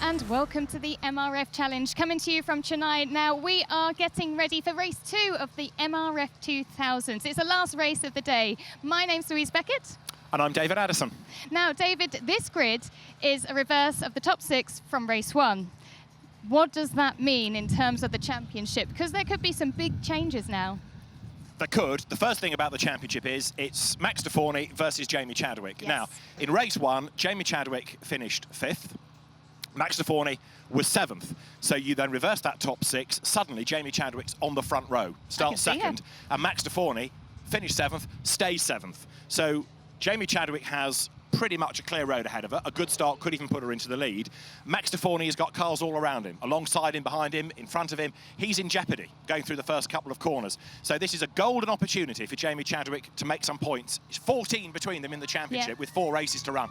and welcome to the MRF Challenge, coming to you from Chennai. Now, we are getting ready for race 2 of the MRF 2000s. It's the last race of the day. My name's Louise Beckett. And I'm David Addison. Now, David, this grid is a reverse of the top 6 from race 1. What does that mean in terms of the championship? Because there could be some big changes now. There could. The first thing about the championship is it's Max Deforney versus Jamie Chadwick. Yes. Now, in race 1, Jamie Chadwick finished 5th. Max Deforney was 7th. So you then reverse that top 6. Suddenly, Jamie Chadwick's on the front row, starts second. And Max Deforney finished 7th, stays 7th. So Jamie Chadwick has pretty much a clear road ahead of her. A good start could even put her into the lead. Max Deforney has got cars all around him, alongside him, behind him, in front of him. He's in jeopardy going through the first couple of corners. So this is a golden opportunity for Jamie Chadwick to make some points. It's 14 between them in the championship with 4 races to run.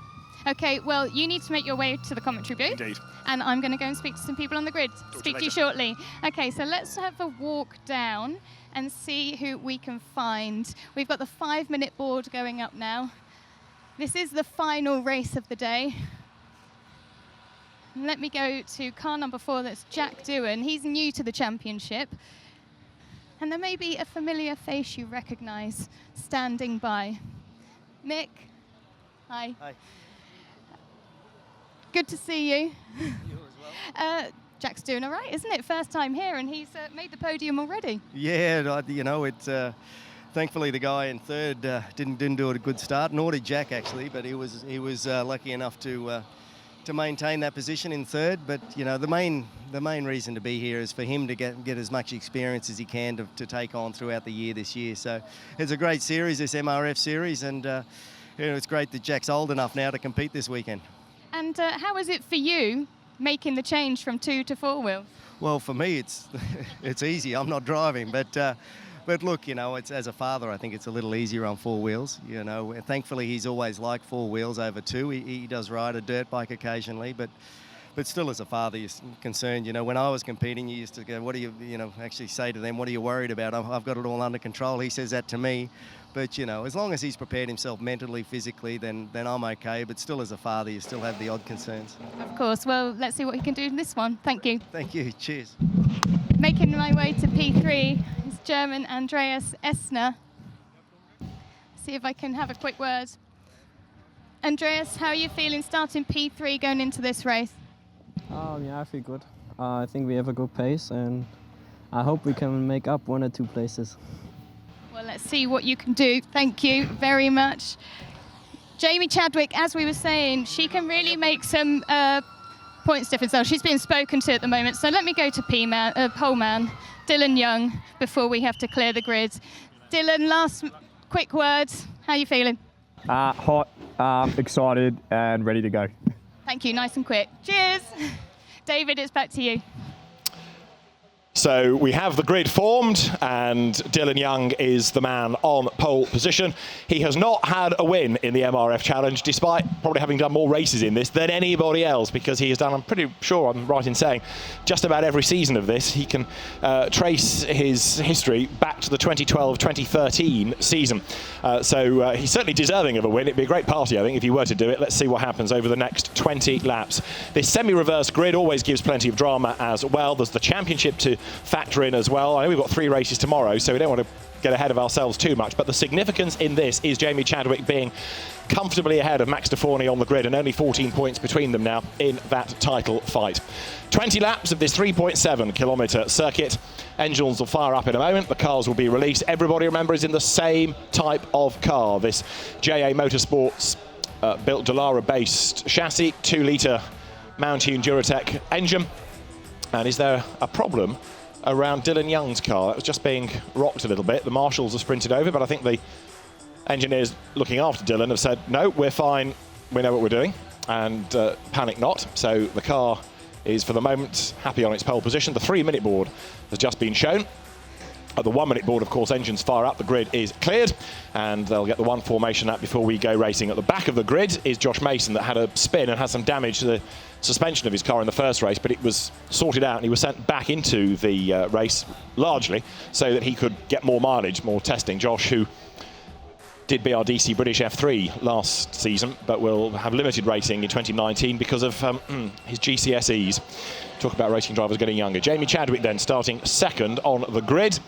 Okay, well, you need to make your way to the commentary booth. Indeed. And I'm going to go and speak to some people on the grid. Speak to you shortly. Okay, so let's have a walk down and see who we can find. We've got the 5-minute board going up now. This is the final race of the day. Let me go to car number 4, that's Jack Doohan. He's new to the championship. And there may be a familiar face you recognise standing by. Mick, hi. Hi. Good to see you. You as well. Jack's doing all right, isn't it? First time here, and he's made the podium already. Yeah, you know, it's thankfully the guy in 3rd didn't do a good start, nor did Jack actually, but he was lucky enough to maintain that position in 3rd. But you know, the main reason to be here is for him to get as much experience as he can to take on throughout the year this year. So it's a great series, this MRF series, and you know, it's great that Jack's old enough now to compete this weekend. And how is it for you making the change from 2 to 4 wheels? Well, for me, it's easy. I'm not driving, but look, you know, it's as a father, I think it's a little easier on 4 wheels. You know, thankfully he's always liked 4 wheels over 2. He does ride a dirt bike occasionally, but still, as a father, you're concerned. You know, when I was competing, you used to go, "What do you know?" Actually say to them, "What are you worried about? I've got it all under control." He says that to me. But, you know, as long as he's prepared himself mentally, physically, then I'm okay. But still, as a father, you still have the odd concerns. Of course. Well, let's see what he can do in this one. Thank you. Thank you. Cheers. Making my way to P3 is German Andreas Essner. See if I can have a quick word. Andreas, how are you feeling starting P3 going into this race? Yeah, I feel good. I think we have a good pace, and I hope we can make up 1 or 2 places. Well, let's see what you can do. Thank you very much. Jamie Chadwick, as we were saying, she can really make some points difference. So she's being spoken to at the moment. So let me go to pole man, Dylan Young, before we have to clear the grid. Dylan, last quick words. How are you feeling? Hot, excited, and ready to go. Thank you. Nice and quick. Cheers. David, it's back to you. So we have the grid formed, and Dylan Young is the man on pole position. He has not had a win in the MRF Challenge, despite probably having done more races in this than anybody else, because he has done, I'm pretty sure I'm right in saying, just about every season of this. He can trace his history back to the 2012-2013 season. So he's certainly deserving of a win. It'd be a great party, I think, if he were to do it. Let's see what happens over the next 20 laps. This semi-reverse grid always gives plenty of drama as well. There's the championship to factor in as well. I know we've got 3 races tomorrow, so we don't want to get ahead of ourselves too much, but the significance in this is Jamie Chadwick being comfortably ahead of Max Deforney on the grid, and only 14 points between them now in that title fight. 20 laps of this 3.7 kilometre circuit. Engines will fire up in a moment. The cars will be released. Everybody, remember, is in the same type of car. This JA Motorsports built Dallara-based chassis, 2-litre Mountune Duratec engine. And is there a problem around Dylan Young's car? That was just being rocked a little bit. The marshals have sprinted over, but I think the engineers looking after Dylan have said, no, we're fine, we know what we're doing, and panic not. So the car is, for the moment, happy on its pole position. The 3-minute board has just been shown. At the 1-minute board, of course, engines fire up, the grid is cleared, and they'll get the 1 formation lap before we go racing. At the back of the grid is Josh Mason, that had a spin and had some damage to the suspension of his car in the first race, but it was sorted out and he was sent back into the race largely so that he could get more mileage, more testing. Josh, who did BRDC British F3 last season, but will have limited racing in 2019 because of his GCSEs. Talk about racing drivers getting younger. Jamie Chadwick then starting second on the grid.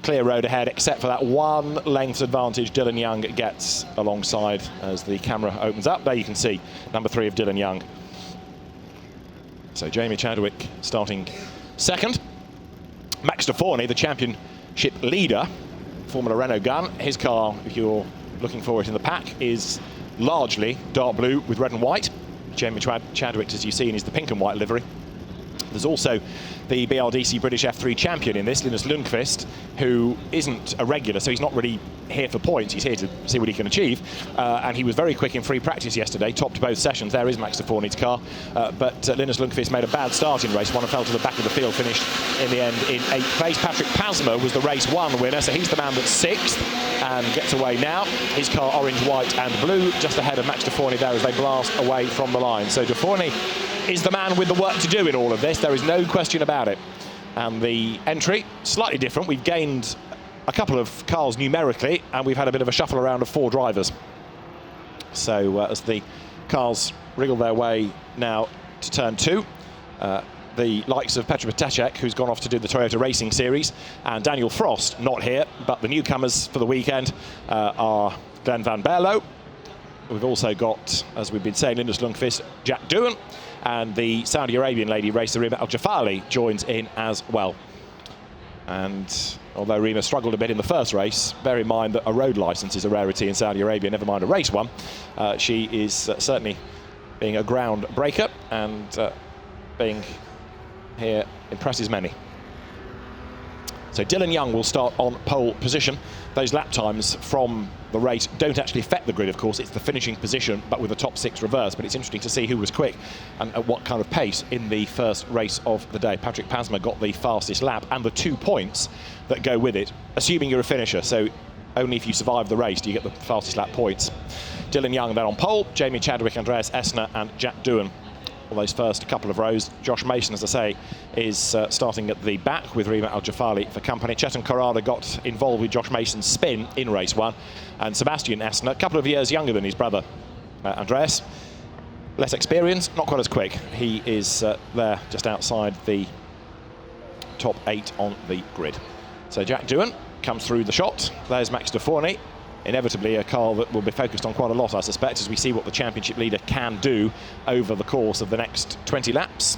Clear road ahead, except for that one lengths advantage Dylan Young gets alongside as the camera opens up. There you can see number 3 of Dylan Young. So Jamie Chadwick starting second. Max Deforney, the championship leader, Formula Renault gun. His car, if you're looking for it in the pack, is largely dark blue with red and white. Jamie Chadwick, as you've seen, is the pink and white livery. There's also the BRDC British F3 champion in this, Linus Lundqvist, who isn't a regular, so he's not really here for points. He's here to see what he can achieve. And he was very quick in free practice yesterday, topped both sessions. There is Max Deforney's car. But Linus Lundqvist made a bad start in race 1 and fell to the back of the field, finished in the end in 8th place. Patrick Pasma was the race 1 winner, so he's the man that's 6th and gets away now. His car orange, white and blue, just ahead of Max Deforney there as they blast away from the line. So Deforney is the man with the work to do in all of this. There is no question about it. And the entry, slightly different. We've gained a couple of cars numerically, and we've had a bit of a shuffle around of 4 drivers. So as the cars wriggle their way now to turn 2, the likes of Petr Petacek, who's gone off to do the Toyota Racing Series, and Daniel Frost, not here, but the newcomers for the weekend are Glenn Van Berlo. We've also got, as we've been saying, Linus Lundqvist, Jack Doohan, and the Saudi Arabian lady racer Rima Al-Jafali joins in as well. And although Rima struggled a bit in the first race, bear in mind that a road licence is a rarity in Saudi Arabia, never mind a race one. She is certainly being a ground breaker, and being here impresses many. So Dylan Young will start on pole position. Those lap times from the race don't actually affect the grid, of course. It's the finishing position, but with the top 6 reverse. But it's interesting to see who was quick and at what kind of pace in the first race of the day. Patrick Pasma got the fastest lap and the 2 points that go with it, assuming you're a finisher. So only if you survive the race do you get the fastest lap points. Dylan Young then on pole, Jamie Chadwick, Andreas Essner and Jack Doohan. All those first couple of rows. Josh Mason, as I say, is starting at the back with Rima Al-Jafali for company. Chetan Corrada got involved with Josh Mason's spin in race 1. And Sebastian Essner, a couple of years younger than his brother Andreas. Less experienced, not quite as quick. He is there just outside the top 8 on the grid. So Jack Doohan comes through the shot. There's Max Deforney. Inevitably a car that will be focused on quite a lot, I suspect, as we see what the championship leader can do over the course of the next 20 laps.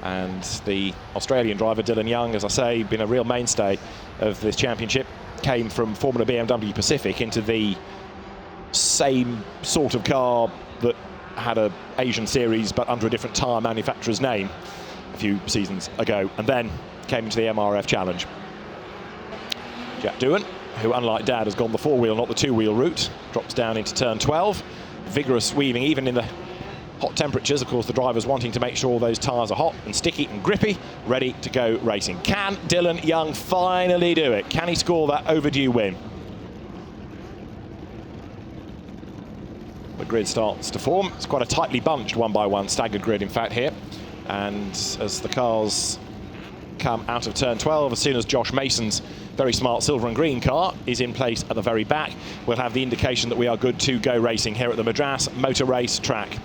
And the Australian driver, Dylan Young, as I say, been a real mainstay of this championship, came from Formula BMW Pacific into the same sort of car that had an Asian series but under a different tyre manufacturer's name a few seasons ago, and then came into the MRF Challenge. Jack Doohan, who, unlike Dad, has gone the 4-wheel, not the 2-wheel route, drops down into turn 12. Vigorous weaving, even in the hot temperatures. Of course, the driver's wanting to make sure those tyres are hot and sticky and grippy, ready to go racing. Can Dylan Young finally do it? Can he score that overdue win? The grid starts to form. It's quite a tightly bunched 1-by-1 staggered grid, in fact, here. And as the cars come out of turn 12, as soon as Josh Mason's very smart silver and green car is in place at the very back, we'll have the indication that we are good to go racing here at the Madras Motor Race track.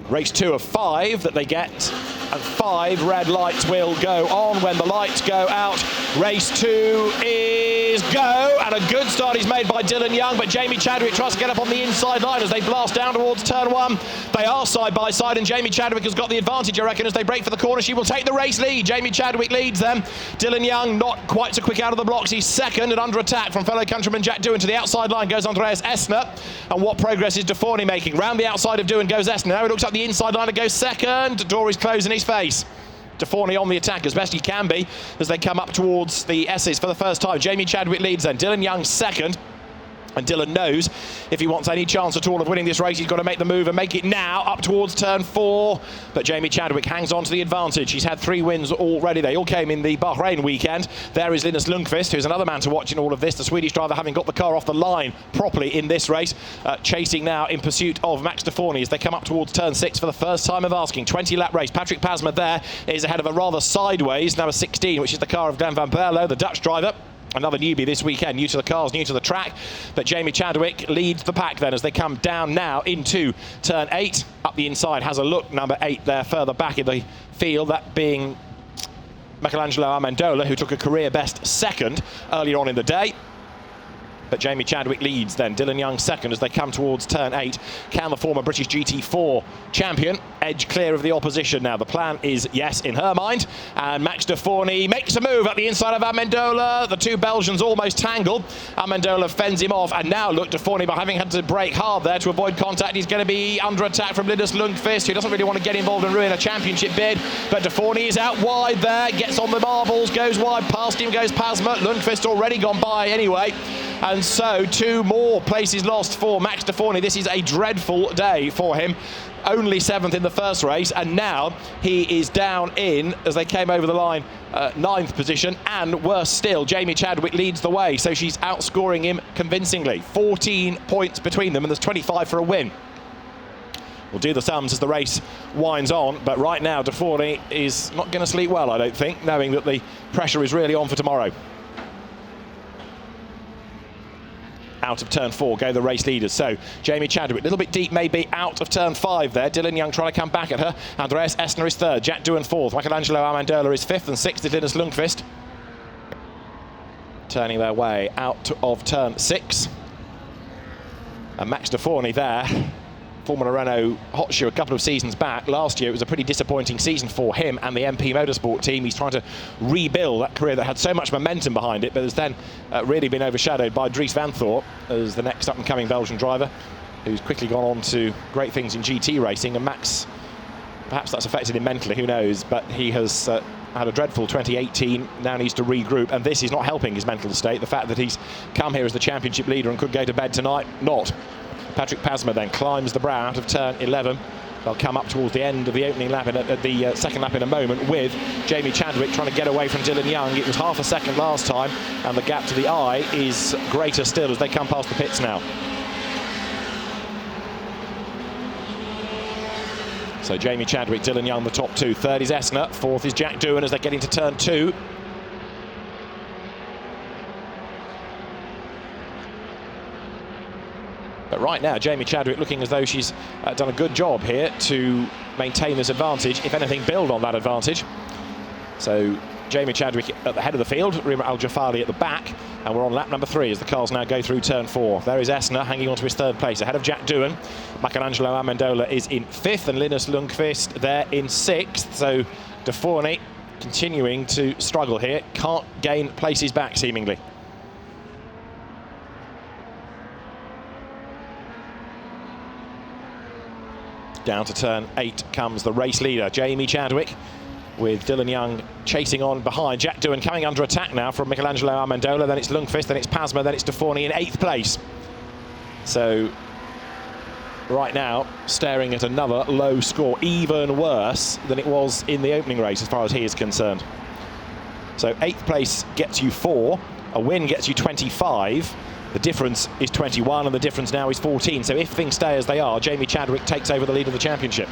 Race 2 of 5 that they get, and 5 red lights will go on when the lights go out. Race 2 is go, and a good start is made by Dylan Young, but Jamie Chadwick tries to get up on the inside line as they blast down towards turn 1. They are side by side, and Jamie Chadwick has got the advantage, I reckon, as they break for the corner. She will take the race lead. Jamie Chadwick leads them. Dylan Young not quite so quick out of the blocks. He's second and under attack from fellow countryman Jack Doohan. To the outside line goes Andreas Essner, and what progress is Deforney making? Round the outside of Doohan goes Essner. Now he looks up the inside line and goes second. Door is closed in his face. Deforney on the attack as best he can be as they come up towards the S's for the first time. Jamie Chadwick leads then. Dylan Young second. And Dylan knows if he wants any chance at all of winning this race, he's got to make the move and make it now up towards turn 4. But Jamie Chadwick hangs on to the advantage. He's had 3 wins already. They all came in the Bahrain weekend. There is Linus Lundqvist, who's another man to watch in all of this. The Swedish driver having got the car off the line properly in this race. Chasing now in pursuit of Max Deforney as they come up towards turn 6 for the first time of asking. 20-lap race. Patrick Pasma there is ahead of a rather sideways number 16, which is the car of Glenn Van Berlo, the Dutch driver. another newbie this weekend, new to the cars, new to the track. But Jamie Chadwick leads the pack then as they come down now into turn 8. Up the inside has a look, number 8 there further back in the field, that being Michelangelo Amendola, who took a career best second earlier on in the day. But Jamie Chadwick leads then. Dylan Young second as they come towards turn 8. Can the former British GT4 champion edge clear of the opposition now? The plan is yes, in her mind. And Max de Forney makes a move at the inside of Amendola. The two Belgians almost tangled. Amendola fends him off. And now look, de Forney, by having had to brake hard there to avoid contact, he's going to be under attack from Linus Lundqvist, who doesn't really want to get involved and ruin a championship bid. But de Forney is out wide there, gets on the marbles, goes wide, past him goes Pasma. Lundqvist already gone by anyway. And so 2 more places lost for Max de Forney. This is a dreadful day for him. Only 7th in the first race, and now he is down in, as they came over the line, 9th position. And worse still, Jamie Chadwick leads the way, so she's outscoring him convincingly. 14 points between them, and there's 25 for a win. We'll do the sums as the race winds on, but right now de Forney is not going to sleep well, I don't think, knowing that the pressure is really on for tomorrow. Out of turn 4 go the race leaders. So Jamie Chadwick, a little bit deep maybe out of turn 5 there. Dylan Young trying to come back at her. Andreas Essner is 3rd. Jack Doohan 4th. Michelangelo Amendola is 5th, and 6th is Linus Lundqvist. Turning their way out of turn 6. And Max de Forney there, former Renault hot shoe a couple of seasons back. Last year it was a pretty disappointing season for him and the MP Motorsport team. He's trying to rebuild that career that had so much momentum behind it, but has then really been overshadowed by Dries Van Thorp as the next up-and-coming Belgian driver, who's quickly gone on to great things in GT racing. And Max, perhaps that's affected him mentally, who knows, but he has had a dreadful 2018, now needs to regroup, and this is not helping his mental state. The fact that he's come here as the championship leader and could go to bed tonight, not. Patrick Pasma then climbs the brow out of turn 11. They'll come up towards the end of the opening lap, at the second lap in a moment, with Jamie Chadwick trying to get away from Dylan Young. It was half a second last time, and the gap to the eye is greater still as they come past the pits now. So Jamie Chadwick, Dylan Young, the top 2. 3rd is Essner, 4th is Jack Doohan as they get into turn 2. But right now, Jamie Chadwick looking as though she's done a good job here to maintain this advantage, if anything, build on that advantage. So Jamie Chadwick at the head of the field, Rima Al Jafali at the back, and we're on lap number 3 as the cars now go through turn 4. There is Essner hanging on to his 3rd place, ahead of Jack Doohan. Michelangelo Amendola is in 5th, and Linus Lundqvist there in 6th. So de Forney continuing to struggle here, can't gain places back seemingly. Down to turn 8 comes the race leader, Jamie Chadwick, with Dylan Young chasing on behind. Jack Doohan coming under attack now from Michelangelo Amendola, then it's Lundqvist, then it's Pasma, then it's de Forney in 8th place. So right now, staring at another low score, even worse than it was in the opening race as far as he is concerned. So 8th place gets you 4, a win gets you 25. The difference is 21, and the difference now is 14. So if things stay as they are, Jamie Chadwick takes over the lead of the championship.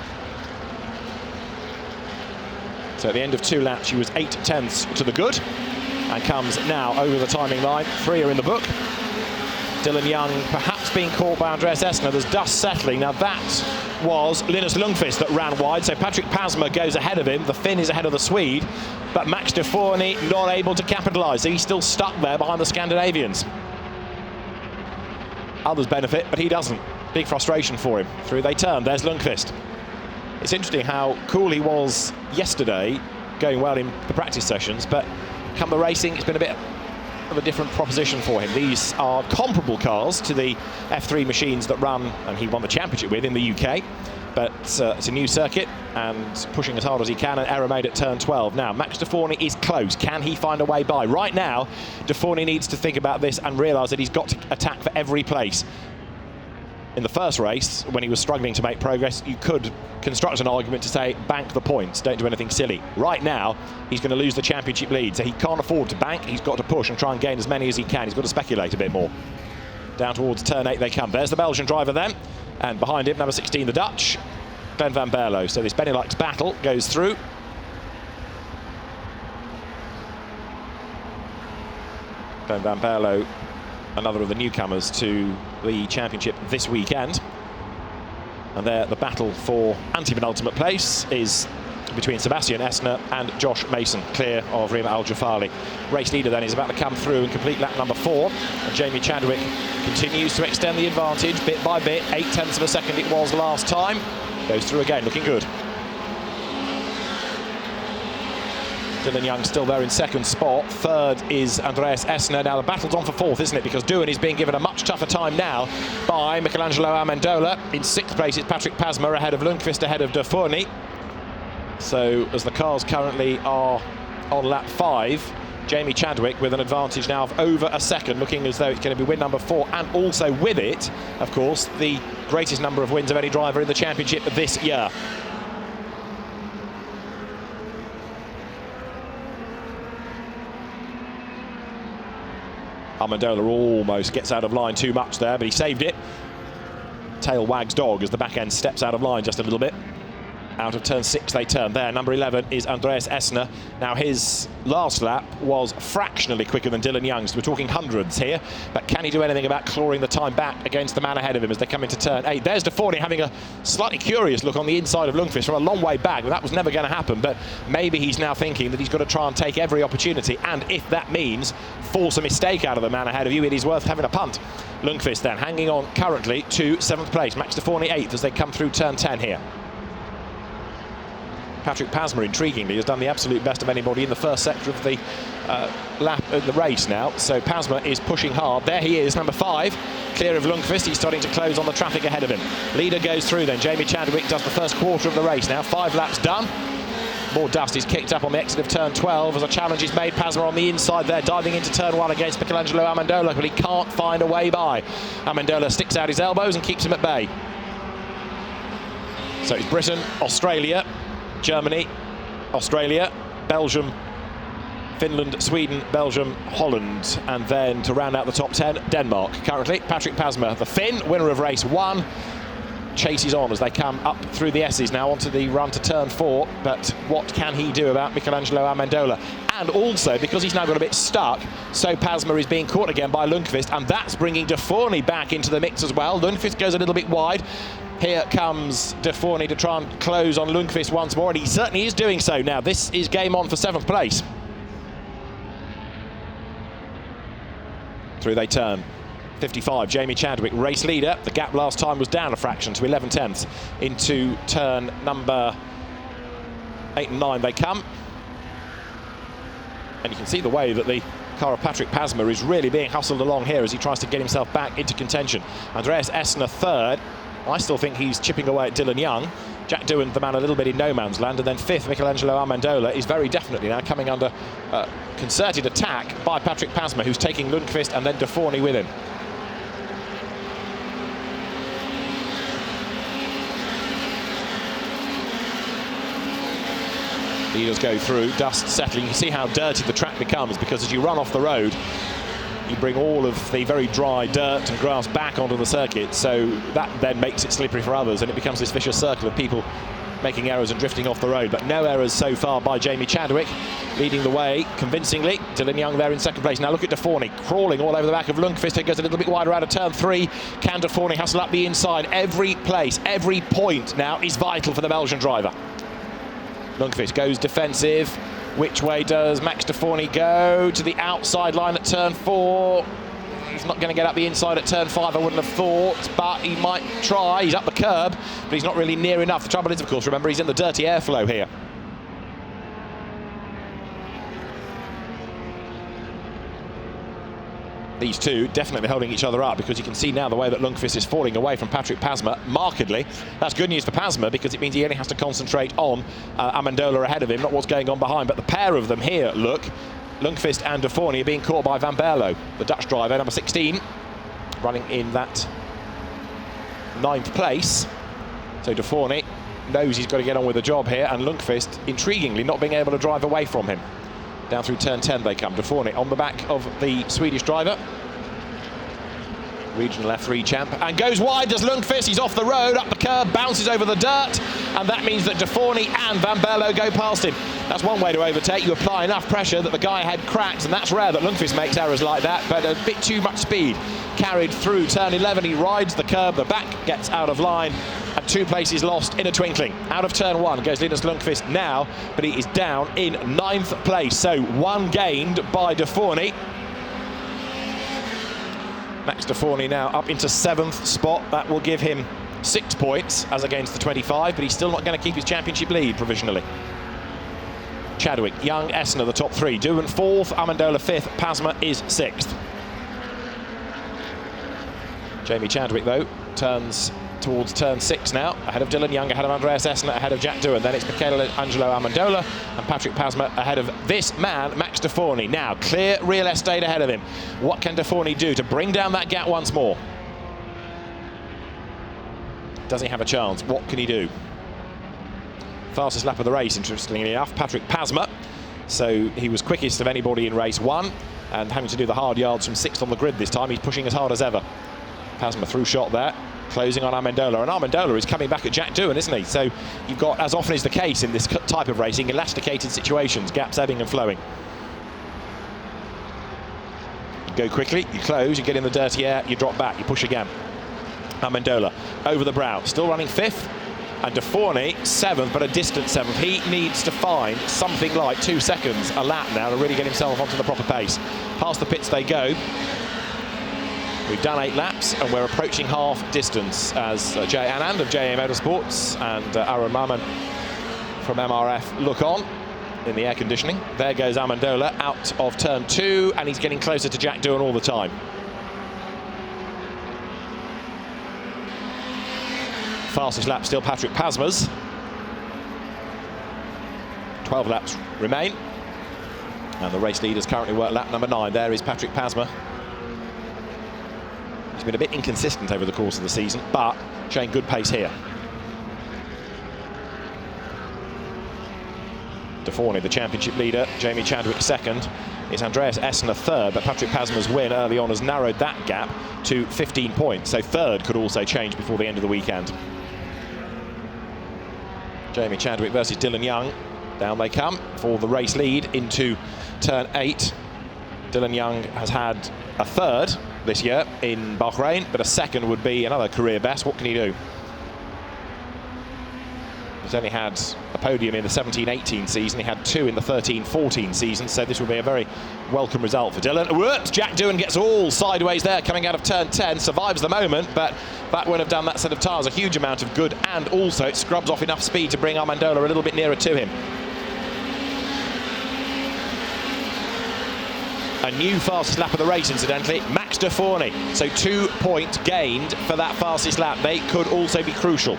So at the end of 2 laps, she was 8/10 to the good, and comes now over the timing line. 3 are in the book. Dylan Young perhaps being caught by Andreas Essner. There's dust settling. Now that was Linus Lundqvist that ran wide, so Patrick Pasma goes ahead of him. The Finn is ahead of the Swede, but Max de Forney not able to capitalise. So he's still stuck there behind the Scandinavians. Others benefit, but he doesn't. Big frustration for him. Through they turn. There's Lundqvist. It's interesting how cool he was yesterday, going well in the practice sessions, but come the racing, it's been a bit of a different proposition for him. These are comparable cars to the F3 machines that run, and he won the championship with in the UK, but it's a new circuit, and pushing as hard as he can, an error made at turn 12. Now, Max de Forney is close. Can he find a way by? Right now, de Forney needs to think about this and realise that he's got to attack for every place. In the first race, when he was struggling to make progress, you could construct an argument to say, bank the points, don't do anything silly. Right now, he's going to lose the championship lead, so he can't afford to bank. He's got to push and try and gain as many as he can. He's got to speculate a bit more. Down towards turn 8 they come. There's the Belgian driver then, and behind him, number 16, the Dutch, Glenn van Berlo. So this Benelux battle goes through. Ben Van Berlo, another of the newcomers to the championship this weekend. And there, the battle for anti-penultimate place is between Sebastian Essner and Josh Mason, clear of Rima Al-Jafali. Race leader then is about to come through and complete lap number 4. And Jamie Chadwick continues to extend the advantage bit by bit. 0.8 of a second it was last time. Goes through again, looking good. Dylan Young still there in second spot. Third is Andreas Essner. Now the battle's on for fourth, isn't it? Because Doohan is being given a much tougher time now by Michelangelo Amendola. In sixth place it's Patrick Pasma ahead of Lundqvist, ahead of De Fourny. So as the cars currently are on lap 5, Jamie Chadwick with an advantage now of over a second, looking as though it's going to be win number 4, and also with it, of course, the greatest number of wins of any driver in the championship this year. Amendola almost gets out of line too much there, but he saved it. Tail wags dog as the back end steps out of line just a little bit. Out of turn 6 they turn there. Number 11 is Andreas Essner. Now his last lap was fractionally quicker than Dylan Young's. We're talking hundreds here, but can he do anything about clawing the time back against the man ahead of him as they come into turn 8? There's De Fourny having a slightly curious look on the inside of Lundqvist from a long way back. That was never going to happen, but maybe he's now thinking that he's got to try and take every opportunity, and if that means force a mistake out of the man ahead of you, it is worth having a punt. Lundqvist then hanging on currently to 7th place. Max De Fourny 8th as they come through turn 10 here. Patrick Pasma, intriguingly, has done the absolute best of anybody in the first sector of the lap of the race now. So Pasma is pushing hard. There he is, number 5, clear of Lundqvist. He's starting to close on the traffic ahead of him. Leader goes through then. Jamie Chadwick does the first quarter of the race now. 5 laps done. More dust is kicked up on the exit of turn 12 as a challenge is made. Pasma on the inside there, diving into turn 1 against Michelangelo Amendola, but he can't find a way by. Amendola sticks out his elbows and keeps him at bay. So it's Britain, Australia, Germany, Australia, Belgium, Finland, Sweden, Belgium, Holland, and then to round out the top 10, Denmark. Currently, Patrick Pasma, the Finn, winner of race 1, chases on as they come up through the S's now onto the run to turn 4. But what can he do about Michelangelo Amendola? And also, because he's now got a bit stuck, so Pasma is being caught again by Lundqvist, and that's bringing De Fourny back into the mix as well. Lundqvist goes a little bit wide. Here comes De Fourny to try and close on Lundqvist once more, and he certainly is doing so now. This is game on for 7th place. Through they turn. 55, Jamie Chadwick, race leader. The gap last time was down a fraction to 11/10. Into turn number 8 and 9 they come. And you can see the way that the car of Patrick Pasma is really being hustled along here as he tries to get himself back into contention. Andreas Essner 3rd. I still think he's chipping away at Dylan Young. Jack Doohan, the man a little bit in no man's land. And then 5th, Michelangelo Amendola, is very definitely now coming under concerted attack by Patrick Pasma, who's taking Lundqvist and then De Fourny with him. Leaders go through, dust settling. You can see how dirty the track becomes, because as you run off the road, you bring all of the very dry dirt and grass back onto the circuit, so that then makes it slippery for others, and it becomes this vicious circle of people making errors and drifting off the road. But no errors so far by Jamie Chadwick, leading the way convincingly. Dylan Young there in 2nd place. Now look at De Fourny crawling all over the back of Lundqvist. It goes a little bit wider out of turn 3. Can De Fourny hustle up the inside? Every place, every point now is vital for the Belgian driver. Lundqvist goes defensive. Which way does Max De Fourny go? To the outside line at turn 4. He's not going to get up the inside at turn 5, I wouldn't have thought, but he might try. He's up the curb, but he's not really near enough. The trouble is, of course, remember, he's in the dirty airflow here. These two definitely holding each other up, because you can see now the way that Lundqvist is falling away from Patrick Pasma markedly. That's good news for Pasma, because it means he only has to concentrate on Amendola ahead of him, not what's going on behind. But the pair of them here, look, Lundqvist and De Fourny are being caught by Van Berlo, the Dutch driver, number 16, running in that 9th place. So De Fourny knows he's got to get on with the job here, and Lundqvist, intriguingly, not being able to drive away from him. Down through turn 10 they come. De Fourny on the back of the Swedish driver. Regional F3 champ. And goes wide, does Lundqvist. He's off the road, up the curb, bounces over the dirt. And that means that De Fourny and Van Berlo go past him. That's one way to overtake. You apply enough pressure that the guy ahead cracks, and that's rare that Lundqvist makes errors like that, but a bit too much speed carried through turn 11. He rides the curb, the back gets out of line, and 2 places lost in a twinkling. Out of turn 1 goes Linus Lundqvist now, but he is down in 9th place. So 1 gained by De Forny. Max De Forny now up into 7th spot. That will give him 6 points as against the 25, but he's still not going to keep his championship lead provisionally. Chadwick, Young, Essner, the top 3. Doohan 4th, Amendola 5th, Pasma is 6th. Jamie Chadwick, though, turns towards turn 6 now, ahead of Dylan Young, ahead of Andreas Essner, ahead of Jack Doohan. Then it's Michelangelo Amendola and Patrick Pasma ahead of this man, Max De Forny. Now, clear real estate ahead of him. What can De Forny do to bring down that gap once more? Does he have a chance? What can he do? Fastest lap of the race, interestingly enough, Patrick Pasma. So he was quickest of anybody in race 1, and having to do the hard yards from 6th on the grid this time. He's pushing as hard as ever. Pasma through shot there, closing on Amendola, and Amendola is coming back at Jack Doohan, isn't he? So you've got, as often is the case in this type of racing, elasticated situations, gaps ebbing and flowing. You go quickly, you close, you get in the dirty air, you drop back, you push again. Amendola over the brow, still running 5th. And De Forny 7th, but a distant 7th. He needs to find something like 2 seconds a lap now to really get himself onto the proper pace. Past the pits they go. We've done 8 laps and we're approaching half distance as Jay Anand of JA Motorsports and Aaron Maman from MRF look on in the air conditioning. There goes Amendola out of turn 2, and he's getting closer to Jack Doohan all the time. Fastest lap still Patrick Pasma's. 12 laps remain, and the race leaders currently work lap number 9. There is Patrick Pasma. He's been a bit inconsistent over the course of the season, but showing good pace here. De Forny, the championship leader, Jamie Chadwick 2nd. It's Andreas Essner 3rd, but Patrick Pasma's win early on has narrowed that gap to 15 points. So 3rd could also change before the end of the weekend. Jamie Chadwick versus Dylan Young. Down they come for the race lead into turn 8. Dylan Young has had a 3rd this year in Bahrain, but a 2nd would be another career best. What can he do? He's only had a podium in the 17-18 season. He had 2 in the 13-14 season, so this will be a very welcome result for Dylan. Whoops! Jack Doohan gets all sideways there, coming out of turn 10, survives the moment, but that would have done that set of tyres a huge amount of good, and also it scrubs off enough speed to bring Amendola a little bit nearer to him. A new fastest lap of the race, incidentally, Max De Forny. So 2 points gained for that fastest lap. They could also be crucial.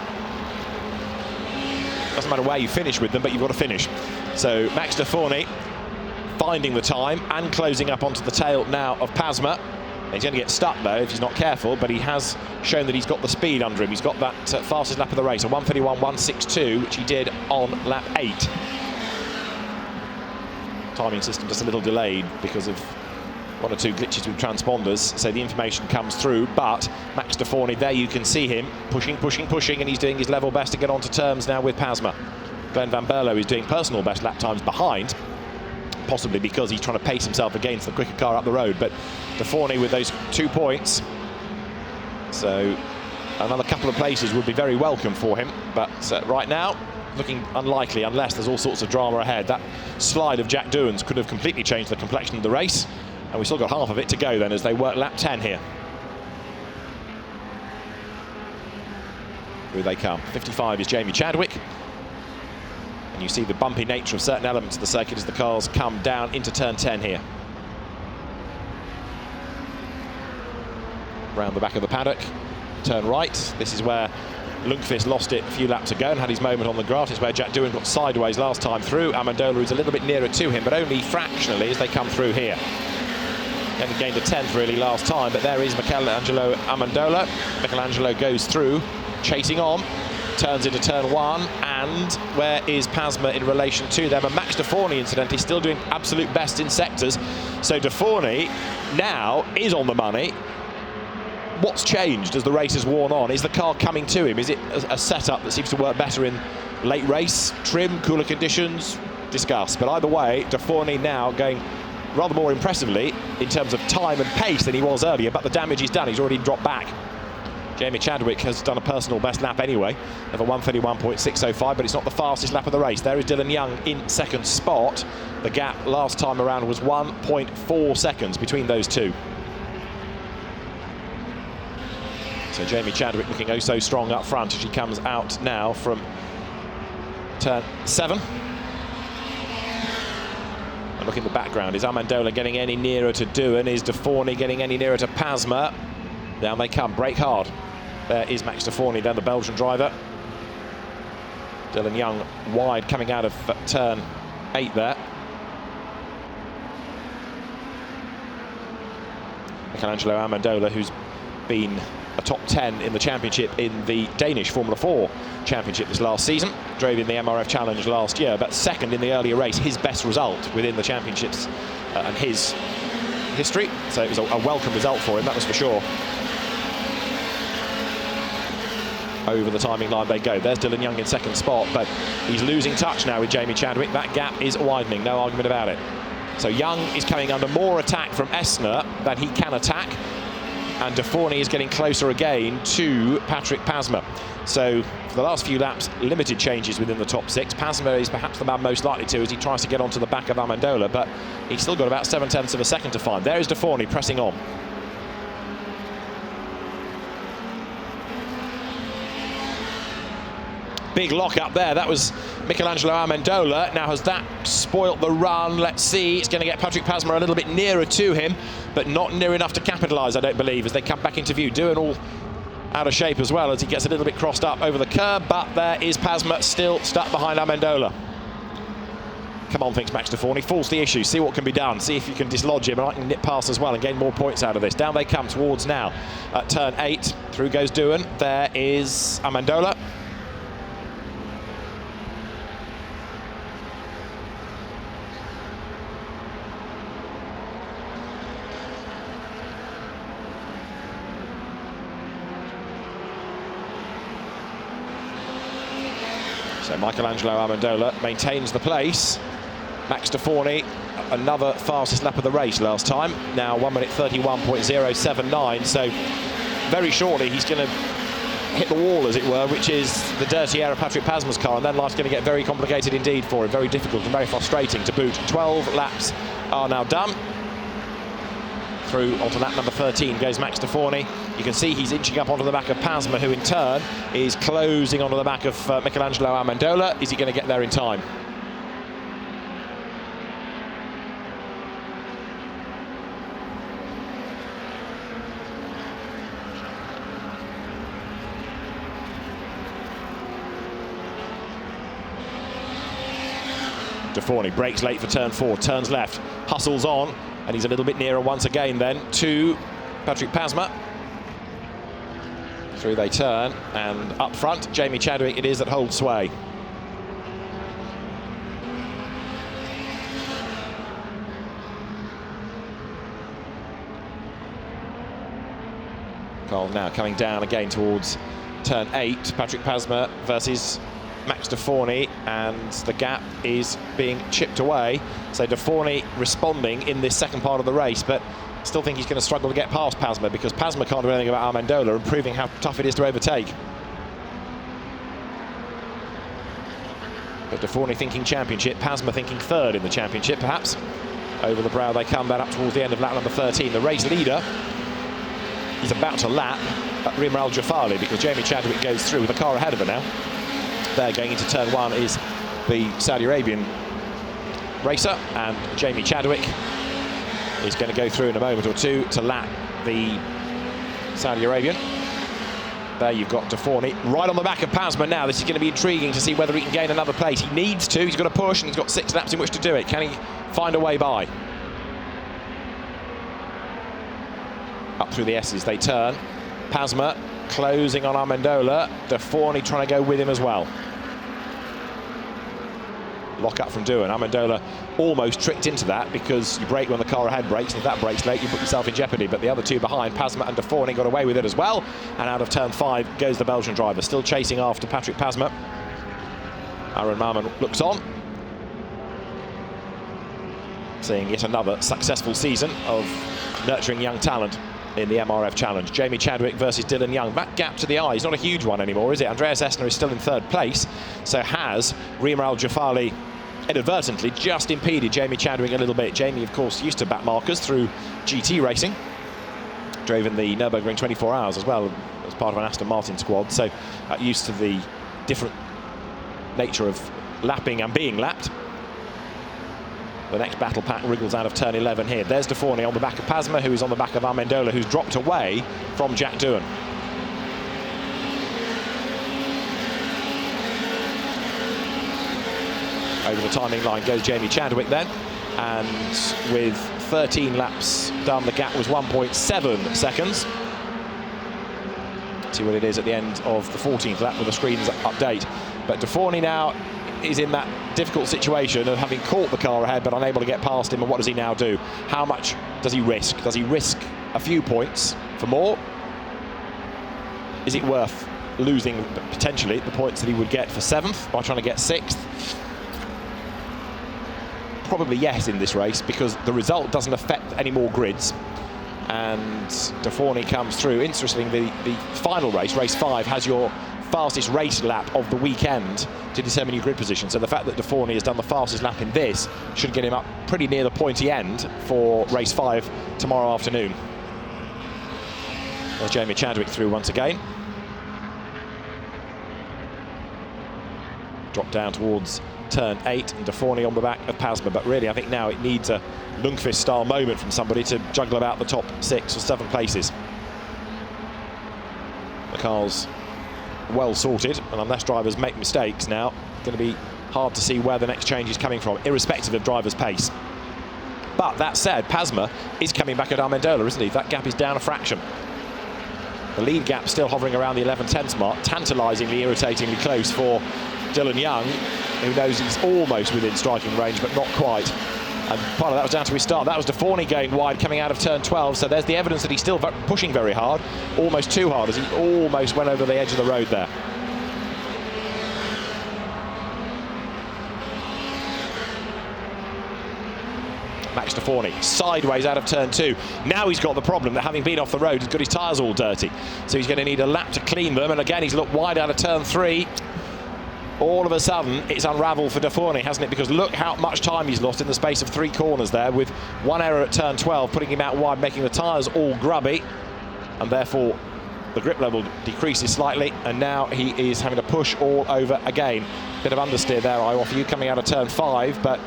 Doesn't matter where you finish with them, but you've got to finish. So Max De Forny finding the time and closing up onto the tail now of Pasma. He's going to get stuck though if he's not careful, but he has shown that he's got the speed under him. He's got that fastest lap of the race, a 1:31.162, which he did on lap 8. Timing system just a little delayed because of 1 or 2 glitches with transponders, so the information comes through, but Max De Forny, there you can see him pushing, and he's doing his level best to get onto terms now with Pasma. Glenn Van Berlo is doing personal best lap times behind, possibly because he's trying to pace himself against the quicker car up the road, but De Forny with those 2 points, so another couple of places would be very welcome for him, but right now looking unlikely unless there's all sorts of drama ahead. That slide of Jack Doohan's could have completely changed the complexion of the race. And we've still got half of it to go then as they work lap 10 here. Here they come. 55 is Jamie Chadwick. And you see the bumpy nature of certain elements of the circuit as the cars come down into turn 10 here. Round the back of the paddock, turn right. This is where Lundqvist lost it a few laps ago and had his moment on the grass. It's where Jack Doohan got sideways last time through. Amendola is a little bit nearer to him, but only fractionally as they come through here. He only gained a 10th really last time, but there is Michelangelo Amendola. Michelangelo goes through, chasing on, turns into turn 1, and where is Pasma in relation to them? And Max De Forny, incidentally, still doing absolute best in sectors. So De Forny now is on the money. What's changed as the race has worn on? Is the car coming to him? Is it a setup that seems to work better in late race, trim, cooler conditions? discuss. But either way, De Forney now going rather more impressively in terms of time and pace than he was earlier, but the damage he's done, he's already dropped back. Jamie Chadwick has done a personal best lap anyway, of a 1:31.605, but it's not the fastest lap of the race. There is Dylan Young in second spot. The gap last time around was 1.4 seconds between those two. So Jamie Chadwick looking oh so strong up front as she comes out now from turn 7. And look in the background, is Amendola getting any nearer to Doohan? Is De Forney getting any nearer to Pasma? Down they come, brake hard. There is Max De Forney, then the Belgian driver. Dylan Young wide coming out of turn 8 there. Michelangelo Amendola, who's been a top 10 in the championship in the Danish Formula 4 championship this last season. Drove in the MRF Challenge last year, but second in the earlier race, his best result within the championships and his history. So it was a welcome result for him, that was for sure. Over the timing line they go. There's Dylan Young in second spot, but he's losing touch now with Jamie Chadwick. That gap is widening, no argument about it. So Young is coming under more attack from Esner than he can attack, and De Forney is getting closer again to Patrick Pasma. So for the last few laps, limited changes within the top 6. Pasma is perhaps the man most likely to as he tries to get onto the back of Amendola, but he's still got about 7/10 of a second to find. There is De Forney pressing on. Big lock up there. That was Michelangelo Amendola. Now, has that spoilt the run? Let's see. It's going to get Patrick Pasma a little bit nearer to him, but not near enough to capitalise, I don't believe, as they come back into view. Doohan all out of shape as well as he gets a little bit crossed up over the curb, but there is Pasma still stuck behind Amendola. Come on, thinks Max De Forney. Force the issue. See what can be done. See if you can dislodge him, and I can nip past as well and gain more points out of this. Down they come towards now at turn 8. Through goes Doohan. There is Amendola. So Michelangelo Amendola maintains the place. Max De Forney, another fastest lap of the race last time. Now 1:31.079. So very shortly he's going to hit the wall, as it were, which is the dirty air of Patrick Pasma's car, and then life's going to get very complicated indeed for him. Very difficult and very frustrating to boot. 12 laps are now done. Through onto lap number 13 goes Max De Forney. You can see he's inching up onto the back of Pasma, who in turn is closing onto the back of Michelangelo Amendola. Is he going to get there in time? De Forney brakes late for turn 4, turns left, hustles on, and he's a little bit nearer once again then to Patrick Pasma. Through they turn, and up front, Jamie Chadwick it is that holds sway. Well, now coming down again towards turn 8, Patrick Pasma versus Max De Forney, and the gap is being chipped away. So De Forney responding in this second part of the race, but still think he's going to struggle to get past Pasma because Pasma can't do anything about Amendola, and proving how tough it is to overtake. But De Forney thinking championship, Pasma thinking third in the championship, perhaps. Over the brow they come, that up towards the end of lap number 13. The race leader, he's about to lap Rima Al Jafali because Jamie Chadwick goes through with a car ahead of her now. There, going into turn 1 is the Saudi Arabian racer, and Jamie Chadwick is going to go through in a moment or two to lap the Saudi Arabian. There you've got De Forney right on the back of Pasma now. This is going to be intriguing to see whether he can gain another place. He needs to. He's got to push, and he's got 6 laps in which to do it. Can he find a way by? Up through the S's they turn. Pasma closing on Amendola. De Forney trying to go with him as well. Lock up from Doohan. Amendola almost tricked into that because you brake when the car ahead brakes, and if that brakes late, you put yourself in jeopardy. But the other two behind, Pasma and De Forney, got away with it as well. And out of turn 5 goes the Belgian driver, still chasing after Patrick Pasma. Aaron Marman looks on. seeing yet another successful season of nurturing young talent in the MRF Challenge. Jamie Chadwick versus Dylan Young. That gap to the eye is not a huge one anymore, is it? Andreas Essner is still in third place, so has Rima Al-Jafali inadvertently just impeded Jamie Chadwick a little bit. Jamie, of course, used to back markers through GT racing. Drove in the Nürburgring 24 Hours as well as part of an Aston Martin squad, so used to the different nature of lapping and being lapped. The next battle pack wriggles out of turn 11 here. There's De Forney on the back of Pasma, who is on the back of Amendola, who's dropped away from Jack Doohan. Over the timing line goes Jamie Chadwick then, and with 13 laps done, the gap was 1.7 seconds. See what it is at the end of the 14th lap with the screens update. But De Forney now is in that difficult situation of having caught the car ahead but unable to get past him, and what does he now do? How much does he risk? Does he risk a few points for more? Is it worth losing potentially the points that he would get for 7th by trying to get 6th? Probably yes in this race, because the result doesn't affect any more grids, and De Forney comes through. Interestingly, the final race, race 5, has your fastest race lap of the weekend to determine your grid position. So the fact that De Forney has done the fastest lap in this should get him up pretty near the pointy end for race 5 tomorrow afternoon. There's Jamie Chadwick through once again. Drop down towards turn 8, and De Forney on the back of Pasma. But really, I think now it needs a Lundqvist-style moment from somebody to juggle about the top 6 or 7 places. The car's well sorted, and unless drivers make mistakes now, it's going to be hard to see where the next change is coming from, irrespective of driver's pace. But that said, Pasma is coming back at Amendola, isn't he? That gap is down a fraction. The lead gap still hovering around the 11/10 mark, tantalisingly, irritatingly close for Dylan Young, who knows he's almost within striking range, but not quite. And part of that was down to his start. That was De Forney going wide, coming out of turn 12, so there's the evidence that he's still pushing very hard, almost too hard, as he almost went over the edge of the road there. Max De Forney, sideways out of turn 2. Now he's got the problem that having been off the road, he's got his tyres all dirty. So he's going to need a lap to clean them, and again, he's looked wide out of turn 3. All of a sudden, it's unravelled for De Forney, hasn't it? Because look how much time he's lost in the space of 3 corners there, with one error at turn 12, putting him out wide, making the tyres all grubby, and therefore the grip level decreases slightly, and now he is having to push all over again. Bit of understeer there, I offer you, coming out of turn 5, but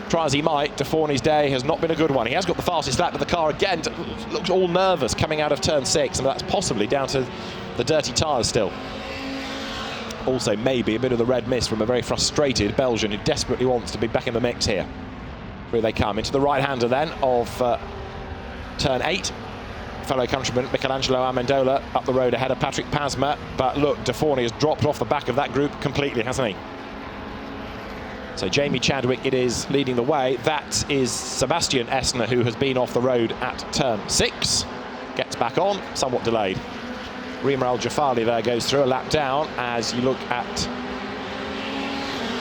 try as he might, De Forney's day has not been a good one. He has got the fastest lap, but the car again looks all nervous coming out of turn 6, and that's possibly down to the dirty tyres still. Also, maybe a bit of the red mist from a very frustrated Belgian who desperately wants to be back in the mix here. Here they come into the right-hander then of turn 8. Fellow countryman Michelangelo Amendola up the road ahead of Patrick Pasma. But look, De Forney has dropped off the back of that group completely, hasn't he? So Jamie Chadwick it is leading the way. That is Sebastian Essner, who has been off the road at turn 6. Gets back on, somewhat delayed. Rima Al-Jafali there goes through a lap down as you look at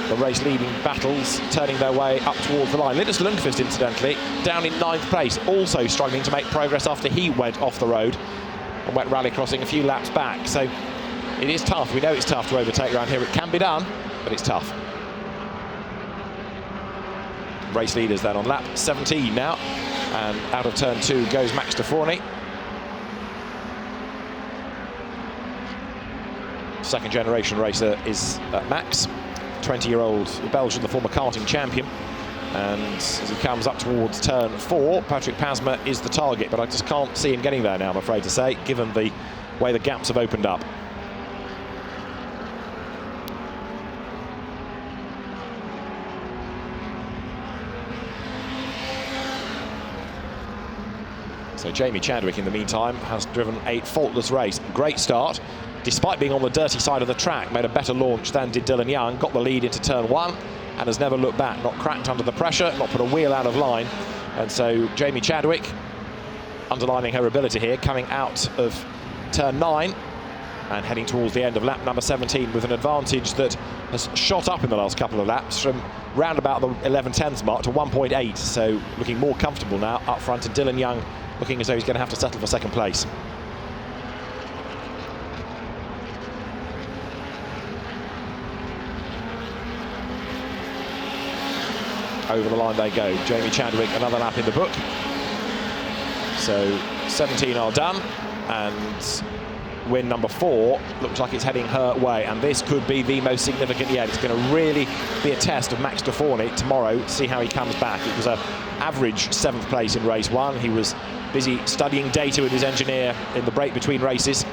the race leading battles turning their way up towards the line. Linus Lundqvist, incidentally, down in 9th place, also struggling to make progress after he went off the road and went rallycrossing a few laps back. So it is tough. We know it's tough to overtake around here. It can be done, but it's tough. Race leaders then on lap 17 now, and out of turn 2 goes Max De Forney. Second generation racer is Max, 20-year-old Belgian, the former karting champion. And as he comes up towards turn 4, Patrick Pasma is the target, but I just can't see him getting there now, I'm afraid to say, given the way the gaps have opened up. So Jamie Chadwick, in the meantime, has driven a faultless race. Great start. Despite being on the dirty side of the track, made a better launch than did Dylan Young, got the lead into turn 1 and has never looked back, not cracked under the pressure, not put a wheel out of line. And so Jamie Chadwick, underlining her ability here, coming out of turn 9, and heading towards the end of lap number 17 with an advantage that has shot up in the last couple of laps from round about the 11/10 mark to 1.8, so looking more comfortable now up front, and Dylan Young looking as though he's going to have to settle for second place. Over the line they go. Jamie Chadwick, another lap in the book. So 17 are done, and win number 4 looks like it's heading her way, and this could be the most significant yet. It's going to really be a test of Max Deforny tomorrow to see how he comes back. It was an average 7th place in race 1. He was busy studying data with his engineer in the break between races,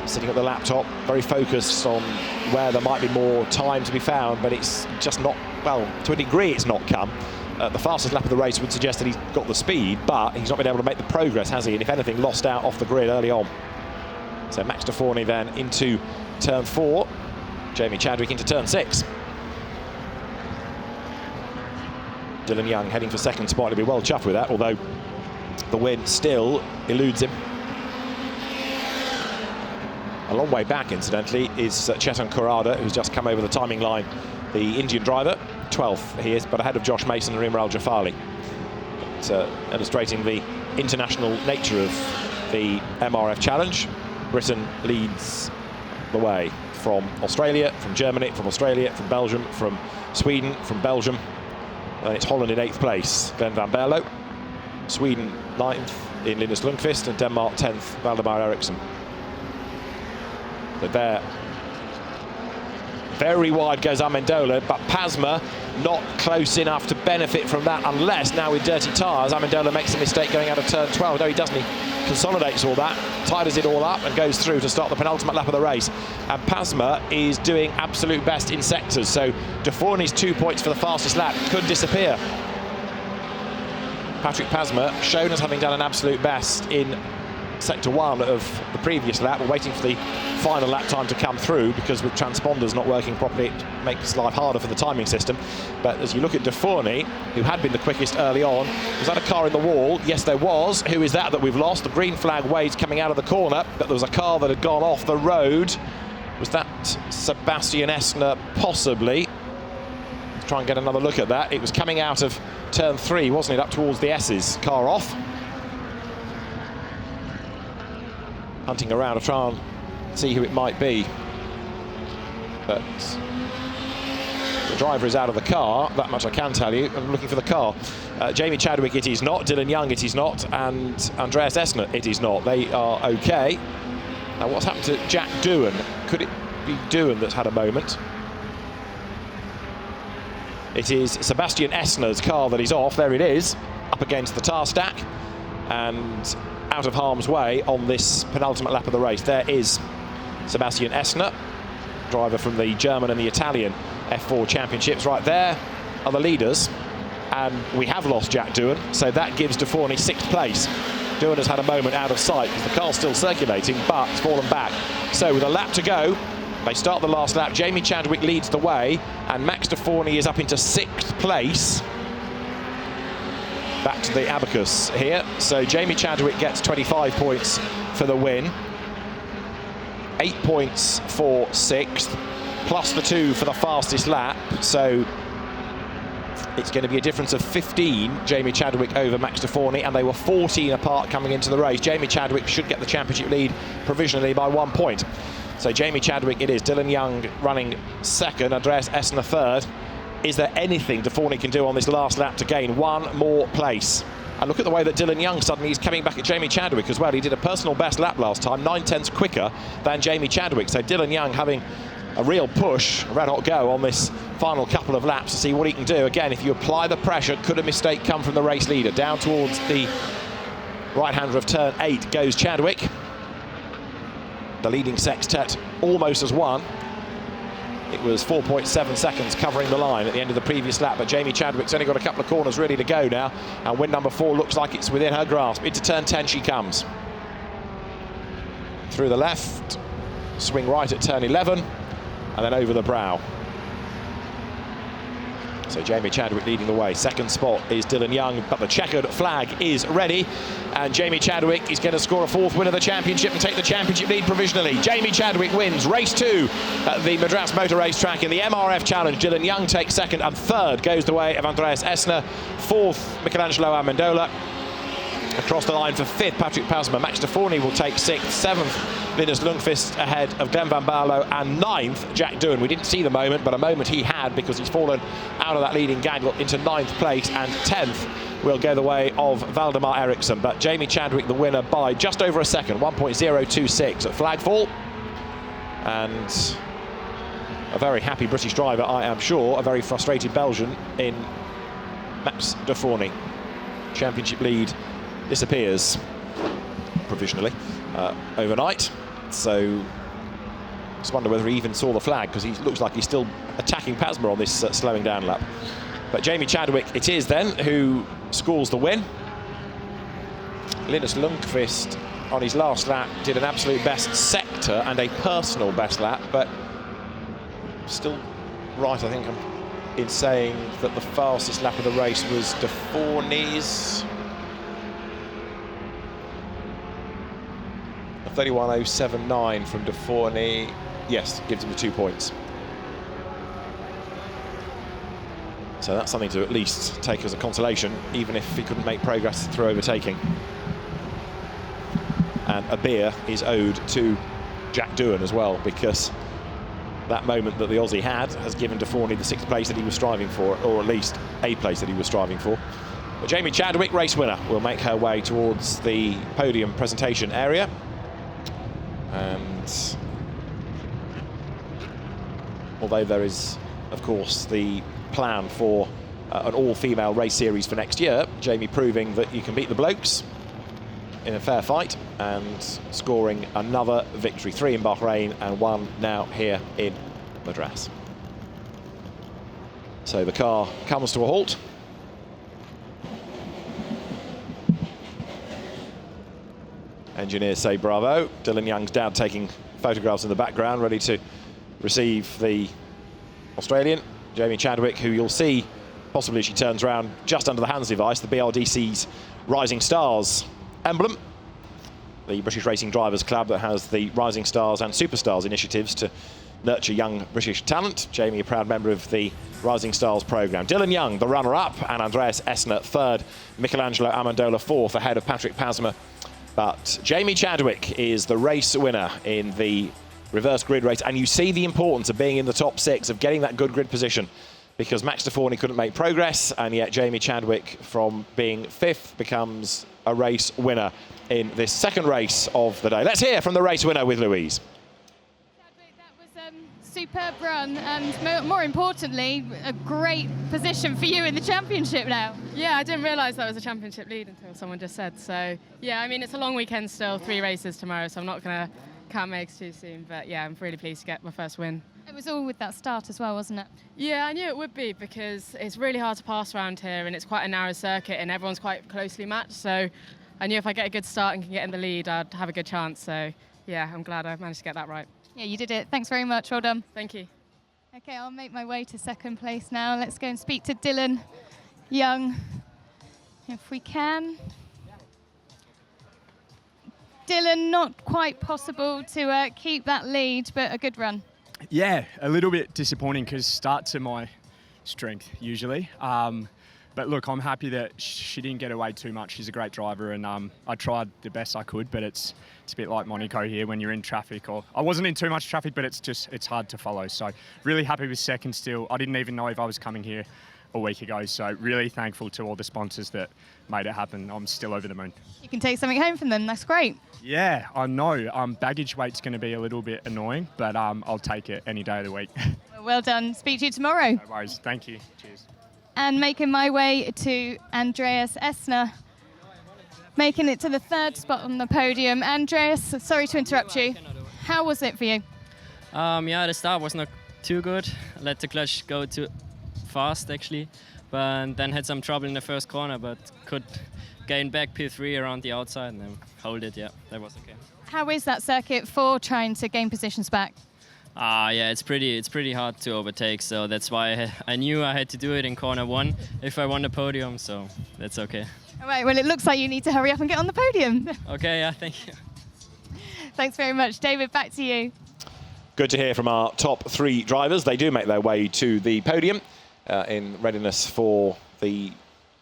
sitting at the laptop, very focused on where there might be more time to be found, but it's just not, well, to a degree it's not come. The fastest lap of the race would suggest that he's got the speed, but he's not been able to make the progress, has he? And if anything, lost out off the grid early on. So Max Deforny then into turn 4, Jamie Chadwick into turn 6. Dylan Young heading for second spot. He'll be well chuffed with that, although the win still eludes him. A long way back, incidentally, is Chetan Kurada, who's just come over the timing line. The Indian driver, 12th he is, but ahead of Josh Mason and Imre Al-Jafali. Illustrating the international nature of the MRF Challenge. Britain leads the way from Australia, from Germany, from Australia, from Belgium, from Sweden, from Belgium. And it's Holland in 8th place, Glenn van Berlo. Sweden 9th in Linus Lundqvist, and Denmark 10th, Valdemar Eriksson. But there, very wide goes Amendola, but Pasma not close enough to benefit from that, unless now with dirty tyres Amendola makes a mistake going out of turn 12. No, he doesn't. He consolidates all that, tidies it all up and goes through to start the penultimate lap of the race. And Pasma is doing absolute best in sectors, so Deforny's 2 points for the fastest lap could disappear. Patrick Pasma shown as having done an absolute best in sector 1 of the previous lap. We're waiting for the final lap time to come through, because with transponders not working properly it makes life harder for the timing system. But as you look at Deforny, who had been the quickest early on, was that a car in the wall? Yes, there was. Who is that we've lost? The green flag waves coming out of the corner, but there was a car that had gone off the road. Was that Sebastian Essner? Possibly. Let's try and get another look at that. It was coming out of turn 3, wasn't it, up towards the S's. Car off. Hunting around to try and see who it might be, but the driver is out of the car, that much I can tell you. I'm looking for the car. Jamie Chadwick it is not, Dylan Young it is not, and Andreas Essner it is not. They are okay. Now what's happened to Jack Doohan? Could it be Doohan that's had a moment? It is Sebastian Essner's car that is off. There it is, up against the tar stack and out of harm's way on this penultimate lap of the race. There is Sebastian Essner, driver from the German and the Italian F4 championships. Right there are the leaders, and we have lost Jack Doohan, so that gives Deforny 6th place. Doohan has had a moment out of sight because the car's still circulating, but it's fallen back. So with a lap to go, they start the last lap. Jamie Chadwick leads the way, and Max Deforny is up into 6th place. Back to the abacus here. So Jamie Chadwick gets 25 points for the win. 8 points for 6th, plus the 2 for the fastest lap. So it's going to be a difference of 15, Jamie Chadwick over Max Deforny, and they were 14 apart coming into the race. Jamie Chadwick should get the championship lead provisionally by 1 point. So Jamie Chadwick it is. Dylan Young running 2nd, Andreas Essner 3rd. Is there anything Deforny can do on this last lap to gain 1 more place? And look at the way that Dylan Young suddenly is coming back at Jamie Chadwick as well. He did a personal best lap last time, 9/10 quicker than Jamie Chadwick. So Dylan Young having a real push, a red hot go on this final couple of laps to see what he can do. Again, if you apply the pressure, could a mistake come from the race leader? Down towards the right-hander of turn 8 goes Chadwick. The leading sextet almost has won. It was 4.7 seconds covering the line at the end of the previous lap, but Jamie Chadwick's only got a couple of corners ready to go now, and win number 4 looks like it's within her grasp. Into turn 10 she comes. Through the left, swing right at turn 11, and then over the brow. So Jamie Chadwick leading the way. Second spot is Dylan Young, but the checkered flag is ready. And Jamie Chadwick is going to score a fourth win of the championship and take the championship lead provisionally. Jamie Chadwick wins race 2 at the Madras Motor Racetrack in the MRF Challenge. Dylan Young takes second, and third goes the way of Andreas Essner. Fourth, Michelangelo Amendola. Across the line for fifth, Patrick Pasma. Max de Forney will take sixth. Seventh, Linus Lundqvist ahead of Glenn van Barlo. And ninth, Jack Doohan. We didn't see the moment, but a moment he had, because he's fallen out of that leading gaggle into ninth place. And 10th will go the way of Valdemar Eriksson. But Jamie Chadwick, the winner by just over a second, 1.026 at flag fall. And a very happy British driver, I am sure. A very frustrated Belgian in Max de Forney. Championship lead disappears provisionally overnight, so just wonder whether he even saw the flag, because he looks like he's still attacking Pasma on this slowing down lap. But Jamie Chadwick it is then who scores the win. Linus Lundqvist on his last lap did an absolute best sector and a personal best lap, but still right, I think, in saying that the fastest lap of the race was de Forney's. 31.079 from de Forney. Yes, gives him the 2 points. So that's something to at least take as a consolation, even if he couldn't make progress through overtaking. And a beer is owed to Jack Doohan as well, because that moment that the Aussie had has given de Forney the 6th place that he was striving for, or at least a place that he was striving for. But Jamie Chadwick, race winner, will make her way towards the podium presentation area. And although there is, of course, the plan for an all-female race series for next year, Jamie proving that you can beat the blokes in a fair fight and scoring another victory, 3 in Bahrain and 1 now here in Madras. So the car comes to a halt. Engineers say bravo. Dylan Young's dad taking photographs in the background, ready to receive the Australian. Jamie Chadwick, who you'll see, possibly as she turns around just under the hands device, the BRDC's Rising Stars emblem. The British Racing Drivers Club that has the Rising Stars and Superstars initiatives to nurture young British talent. Jamie, a proud member of the Rising Stars programme. Dylan Young, the runner-up, and Andreas Essner, third. Michelangelo Amendola, fourth, ahead of Patrick Pasma. But Jamie Chadwick is the race winner in the reverse grid race, and you see the importance of being in the top 6, of getting that good grid position, because Max de Forney couldn't make progress, and yet Jamie Chadwick, from being 5th, becomes a race winner in this second race of the day. Let's hear from the race winner with Louise. Chadwick, that was a superb run, and more importantly, a great position for you in the championship now. Yeah, I didn't realise that was a championship lead until someone just said. So, yeah, I mean, it's a long weekend still, 3 races tomorrow, so I'm not going to count my eggs too soon. But, yeah, I'm really pleased to get my first win. It was all with that start as well, wasn't it? Yeah, I knew it would be, because it's really hard to pass around here, and it's quite a narrow circuit, and everyone's quite closely matched. So I knew if I get a good start and can get in the lead, I'd have a good chance. So, yeah, I'm glad I managed to get that right. Yeah, you did it. Thanks very much. Well done. Thank you. Okay, I'll make my way to second place now. Let's go and speak to Dylan Young, if we can. Dylan, not quite possible to keep that lead, but a good run. Yeah, a little bit disappointing, because starts are my strength usually. But look, I'm happy that she didn't get away too much. She's a great driver, and I tried the best I could, but it's a bit like Monaco here when you're in traffic. Or I wasn't in too much traffic, but it's hard to follow. So really happy with second still. I didn't even know if I was coming here a week ago. So really thankful to all the sponsors that made it happen. I'm still over the moon. You can take something home from them. That's great. Yeah, I know. Baggage weight's going to be a little bit annoying, but I'll take it any day of the week. Well done. Speak to you tomorrow. No worries. Thank you. Cheers. And making my way to Andreas Essner, making it to the 3rd spot on the podium. Andreas, sorry to interrupt you. How was it for you? Yeah, the start was not too good. I let the clutch go too fast, actually. But then had some trouble in the first corner, but could gain back P3 around the outside and then hold it. Yeah, that was okay. How is that circuit for trying to gain positions back? Yeah, it's pretty hard to overtake, so that's why I knew I had to do it in corner 1 if I won the podium, so that's okay. All right, well, it looks like you need to hurry up and get on the podium. Okay, yeah, thank you. Thanks very much. David, back to you. Good to hear from our top 3 drivers. They do make their way to the podium in readiness for the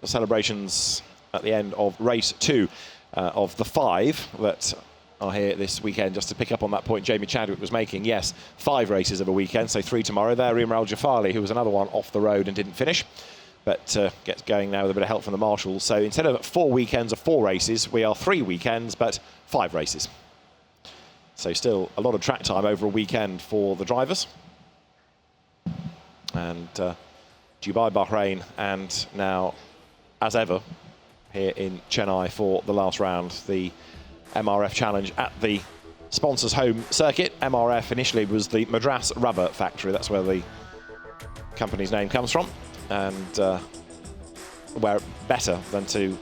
celebrations at the end of race 2 of the 5 that are here this weekend. Just to pick up on that point Jamie Chadwick was making, yes, 5 races of a weekend, so 3 tomorrow. There, Rima Al Jafali, who was another one off the road and didn't finish, but gets going now with a bit of help from the marshals. So instead of 4 weekends of 4 races, we are 3 weekends, but 5 races. So still a lot of track time over a weekend for the drivers. And Dubai, Bahrain, and now, as ever, here in Chennai for the last round, the MRF Challenge at the sponsor's home circuit. MRF initially was the Madras Rubber Factory. That's where the company's name comes from. And where better than to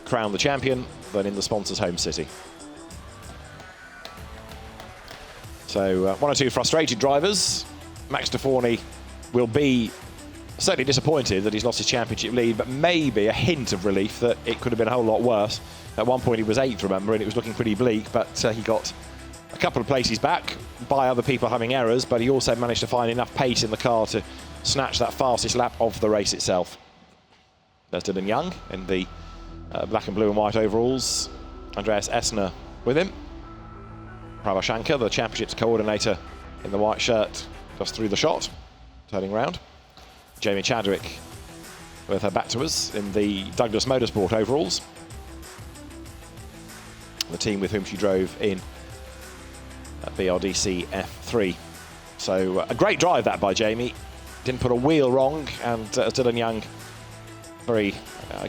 crown the champion than in the sponsor's home city. So 1 or 2 frustrated drivers. Max Deforney will be certainly disappointed that he's lost his championship lead, but maybe a hint of relief that it could have been a whole lot worse. At one point he was 8th, remember, and it was looking pretty bleak, but he got a couple of places back by other people having errors, but he also managed to find enough pace in the car to snatch that fastest lap of the race itself. There's Dylan Young in the black and blue and white overalls. Andreas Essner with him. Prabhashankar, the championship's coordinator, in the white shirt, just through the shot, turning round. Jamie Chadwick with her back to us in the Douglas Motorsport overalls. The team with whom she drove in BRDC F3. So a great drive that by Jamie. Didn't put a wheel wrong, and as Dylan Young very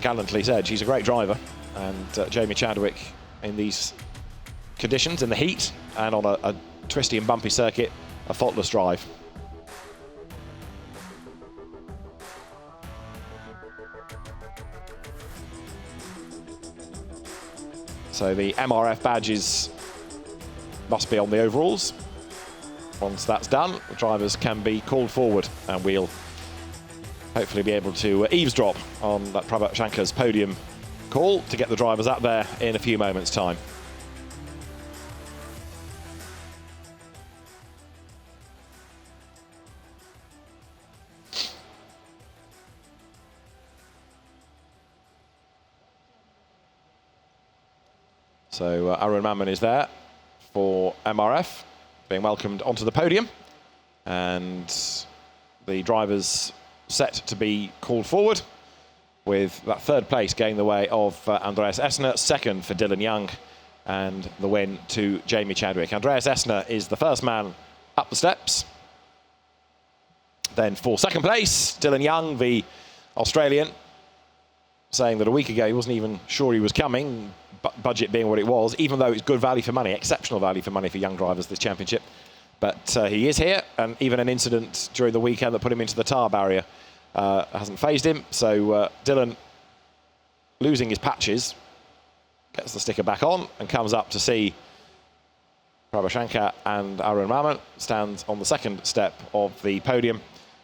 gallantly said, she's a great driver. And Jamie Chadwick in these conditions, in the heat, and on a twisty and bumpy circuit, a faultless drive. So the MRF badges must be on the overalls. Once that's done, the drivers can be called forward, and we'll hopefully be able to eavesdrop on that Prabhashankar's podium call to get the drivers up there in a few moments' time. So Arun Mammen is there for MRF, being welcomed onto the podium. And the drivers set to be called forward, with that 3rd place going the way of Andreas Essner, 2nd for Dylan Young, and the win to Jamie Chadwick. Andreas Essner is the first man up the steps. Then for 2nd place, Dylan Young, the Australian, saying that a week ago he wasn't even sure he was coming, budget being what it was, even though it's good value for money, exceptional value for money for young drivers, this championship. But he is here, and even an incident during the weekend that put him into the tar barrier hasn't fazed him. So Dylan, losing his patches, gets the sticker back on and comes up to see Prabhashankar and Arun Mammen, stands on the 2nd step of the podium.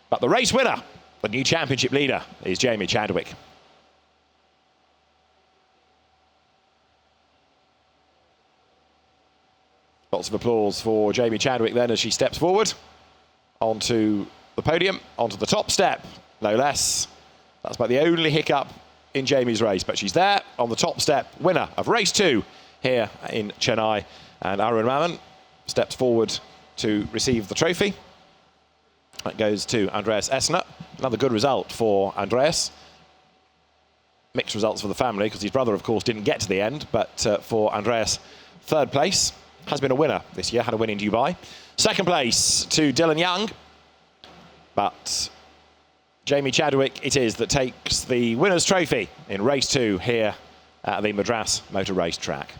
But the race winner, the new championship leader, is Jamie Chadwick. Lots of applause for Jamie Chadwick then as she steps forward onto the podium, onto the top step, no less. That's about the only hiccup in Jamie's race, but she's there on the top step, winner of race 2 here in Chennai. And Arun Mammen steps forward to receive the trophy. That goes to Andreas Essner. Another good result for Andreas. Mixed results for the family, because his brother, of course, didn't get to the end, but for Andreas, 3rd place. Has been a winner this year, had a win in Dubai. 2nd place to Dylan Young, but Jamie Chadwick it is that takes the winner's trophy in race 2 here at the Madras Motor Race Track.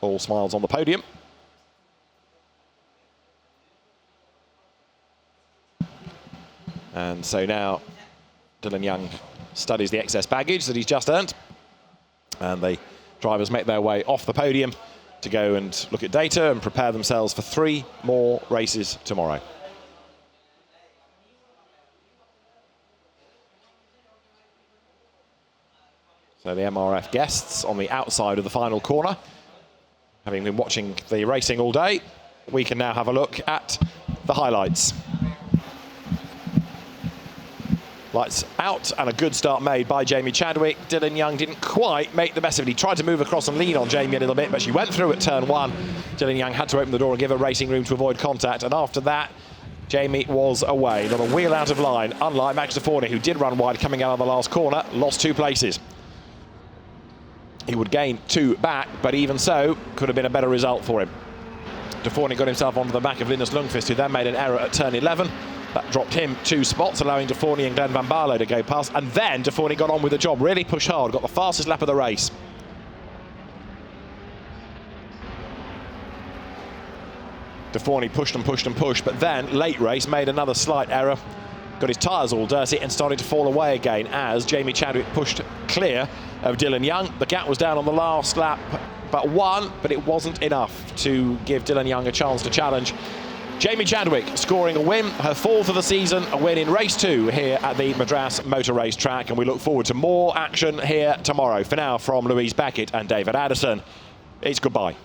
All smiles on the podium. And so now Dylan Young studies the excess baggage that he's just earned, and they drivers make their way off the podium to go and look at data and prepare themselves for 3 more races tomorrow. So the MRF guests on the outside of the final corner. Having been watching the racing all day, we can now have a look at the highlights. Lights out and a good start made by Jamie Chadwick. Dylan Young didn't quite make the best of it. He tried to move across and lean on Jamie a little bit, but she went through at turn 1. Dylan Young had to open the door and give her racing room to avoid contact, and after that, Jamie was away. Not a wheel out of line, unlike Max Deforney, who did run wide coming out of the last corner, lost 2 places. He would gain 2 back, but even so, could have been a better result for him. Deforney got himself onto the back of Linus Lundqvist, who then made an error at turn 11. That dropped him 2 spots, allowing Deforney and Glenn Van Barlo to go past. And then Deforney got on with the job, really pushed hard, got the fastest lap of the race. Deforney pushed and pushed and pushed, but then, late race, made another slight error. Got his tyres all dirty and started to fall away again as Jamie Chadwick pushed clear of Dylan Young. The gap was down on the last lap, but 1, but it wasn't enough to give Dylan Young a chance to challenge. Jamie Chadwick scoring a win, her 4th of the season, a win in race 2 here at the Madras Motor Race Track, and we look forward to more action here tomorrow. For now, from Louise Beckett and David Addison, it's goodbye.